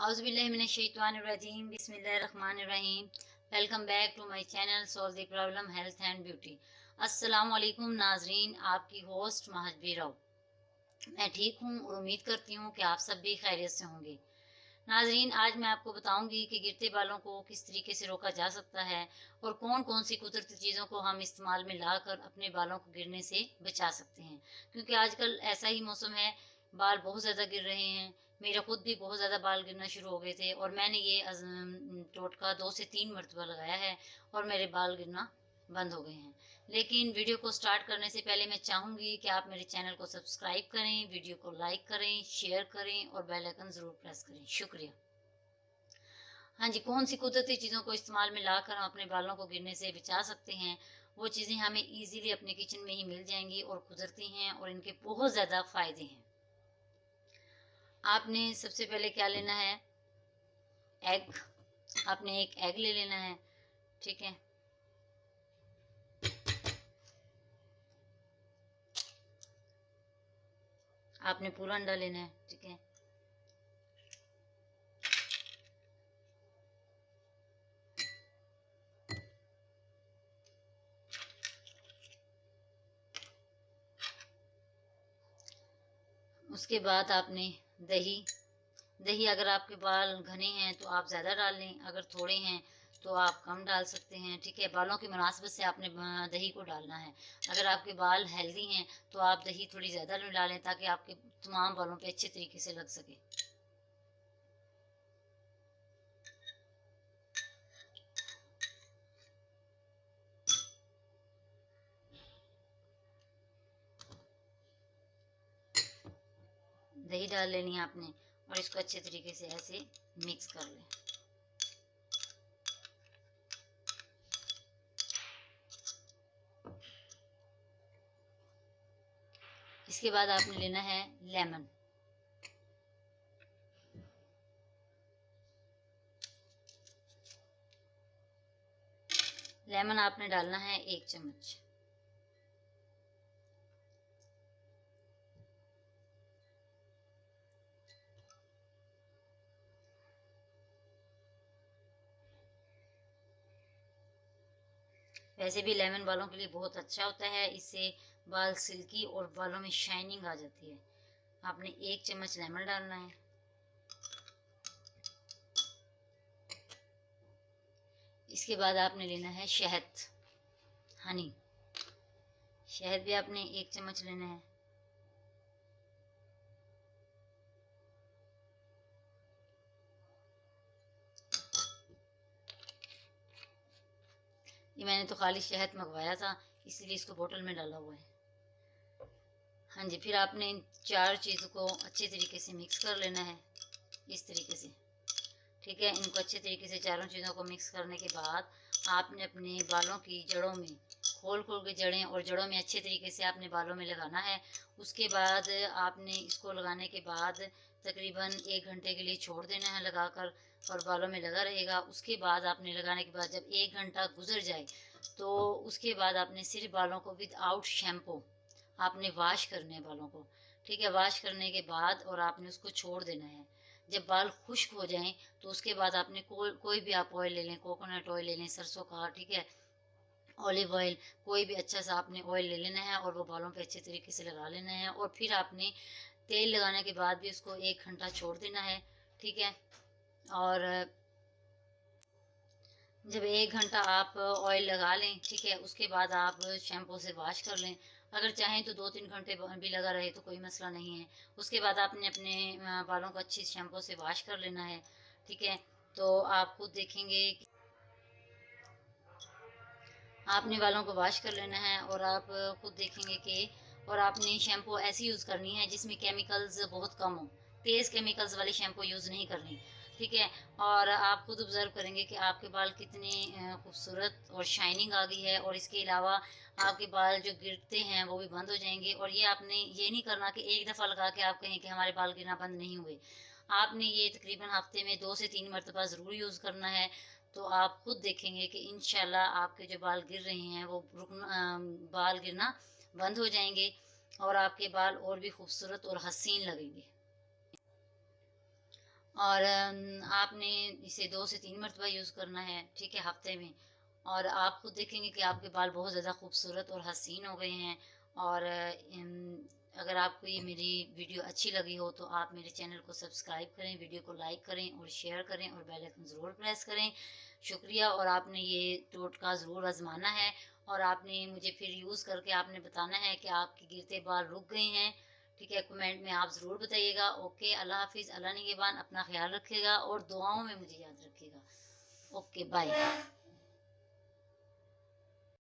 औज़ुबिल्लाहिमिनश्शैतानिर्रजीम बिस्मिल्लाहिर्रहमानिर्रहीम। Welcome back to my channel solve the problem health and beauty. अस्सलाम वालेकुम नाजरीन, आपकी होस्ट महजबी राव। मैं ठीक हूँ और उम्मीद करती हूँ कि आप सब भी खैरियत से होंगे। नाजरीन, आज मैं आपको बताऊंगी कि गिरते बालों को किस तरीके से रोका जा सकता है और कौन कौन सी कुदरती चीज़ों को हम इस्तेमाल में लाकर अपने बालों को गिरने से बचा सकते हैं। क्योंकि आजकल ऐसा ही मौसम है, बाल बहुत ज़्यादा गिर रहे हैं। मेरा खुद भी बहुत ज़्यादा बाल गिरना शुरू हो गए थे और मैंने ये टोटका 2 से 3 मरतबा लगाया है और मेरे बाल गिरना बंद हो गए हैं। लेकिन वीडियो को स्टार्ट करने से पहले मैं चाहूँगी कि आप मेरे चैनल को सब्सक्राइब करें, वीडियो को लाइक करें, शेयर करें और बेल आइकन ज़रूर प्रेस करें। शुक्रिया। हाँ जी, कौन सी कुदरती चीज़ों को इस्तेमाल में लाकर हम अपने बालों को गिरने से बचा सकते हैं, वो चीज़ें हमें ईजीली अपने किचन में ही मिल जाएंगी और कुदरती हैं और इनके बहुत ज़्यादा फ़ायदे हैं। आपने सबसे पहले क्या लेना है, एग। आपने एक एग ले लेना है, ठीक है। आपने पूरा अंडा लेना है, ठीक है। उसके बाद आपने दही अगर आपके बाल घने हैं तो आप ज़्यादा डाल लें, अगर थोड़े हैं तो आप कम डाल सकते हैं, ठीक है। बालों की मुनासिबत से आपने दही को डालना है। अगर आपके बाल हेल्दी हैं तो आप दही थोड़ी ज़्यादा डालें ताकि आपके तमाम बालों पे अच्छे तरीके से लग सके। दही डाल लेनी है आपने और इसको अच्छे तरीके से ऐसे मिक्स कर लें। इसके बाद आपने लेना है लेमन। लेमन आपने डालना है 1 चम्मच। वैसे भी लेमन बालों के लिए बहुत अच्छा होता है, इससे बाल सिल्की और बालों में शाइनिंग आ जाती है। आपने 1 चम्मच लेमन डालना है। इसके बाद आपने लेना है शहद, हनी। शहद भी आपने 1 चम्मच लेना है। ये मैंने तो खाली शहद मंगवाया था, इसलिए इसको बोतल में डाला हुआ है। हाँ जी, फिर आपने इन 4 चीज़ों को अच्छे तरीके से मिक्स कर लेना है, इस तरीके से, ठीक है। इनको अच्छे तरीके से चारों चीज़ों को मिक्स करने के बाद आपने अपने बालों की जड़ों में खोल के जड़ें और जड़ों में अच्छे तरीके से आपने बालों में लगाना है। उसके बाद आपने इसको लगाने के बाद तकरीबन 1 घंटे के लिए छोड़ देना है लगाकर, और बालों में लगा रहेगा। उसके बाद आपने लगाने के बाद जब 1 घंटा गुजर जाए तो उसके बाद आपने सिर्फ बालों को विदाउट शैम्पू आपने वॉश करने हैं बालों को, ठीक है। वॉश करने के बाद और आपने उसको छोड़ देना है। जब बाल खुश्क हो जाएं तो उसके बाद आपने कोई भी आप ऑयल ले लें, कोकोनट ऑयल ले लें, सरसों का, ठीक है, ऑलिव ऑयल, कोई भी अच्छा सा आपने ऑयल ले लेना है और वो बालों पे अच्छे तरीके से लगा लेना है। और फिर आपने तेल लगाने के बाद भी उसको 1 घंटा छोड़ देना है, ठीक है। और जब 1 घंटा आप ऑयल लगा लें, ठीक है, उसके बाद आप शैम्पू से वॉश कर लें। अगर चाहें तो 2-3 घंटे भी लगा रहे तो कोई मसला नहीं है। उसके बाद आपने अपने बालों को अच्छी शैम्पू से वॉश कर लेना है, ठीक है। तो आप खुद देखेंगे कि आपने बालों को वॉश कर लेना है और आप खुद देखेंगे कि, और आपने शैम्पू ऐसी यूज़ करनी है जिसमें केमिकल्स बहुत कम हो। तेज़ केमिकल्स वाली शैम्पू यूज़ नहीं करनी, ठीक है। और आप खुद ऑब्जर्व करेंगे कि आपके बाल कितने खूबसूरत और शाइनिंग आ गई है। और इसके अलावा आपके बाल जो गिरते हैं वो भी बंद हो जाएंगे। और ये आपने ये नहीं करना कि एक दफ़ा लगा के आप कहें कि हमारे बाल गिरना बंद नहीं हुए। आपने ये तकरीबन हफ्ते में 2 से 3 मरतबा ज़रूर यूज़ करना है। तो आप खुद देखेंगे कि इंशाल्लाह आपके जो बाल गिर रहे हैं वो बाल गिरना बंद हो जाएंगे और आपके बाल और भी खूबसूरत और हसीन लगेंगे। और आपने इसे 2 से 3 मरतबा यूज़ करना है, ठीक है, हफ्ते में। और आप खुद देखेंगे कि आपके बाल बहुत ज़्यादा खूबसूरत और हसीन हो गए हैं। और अगर आपको ये मेरी वीडियो अच्छी लगी हो तो आप मेरे चैनल को सब्सक्राइब करें, वीडियो को लाइक करें और शेयर करें और बेल आइकन ज़रूर प्रेस करें। शुक्रिया। और आपने ये टोटका ज़रूर आज़माना है और आपने मुझे फिर यूज़ करके आपने बताना है कि आपके गिरते बाल रुक गए हैं, ठीक है। कमेंट में आप ज़रूर बताइएगा। ओके, अल्लाह हाफिज़, अल्लाह निगहबान, अपना ख्याल रखिएगा और दुआओं में मुझे याद रखिएगा। Okay, bye.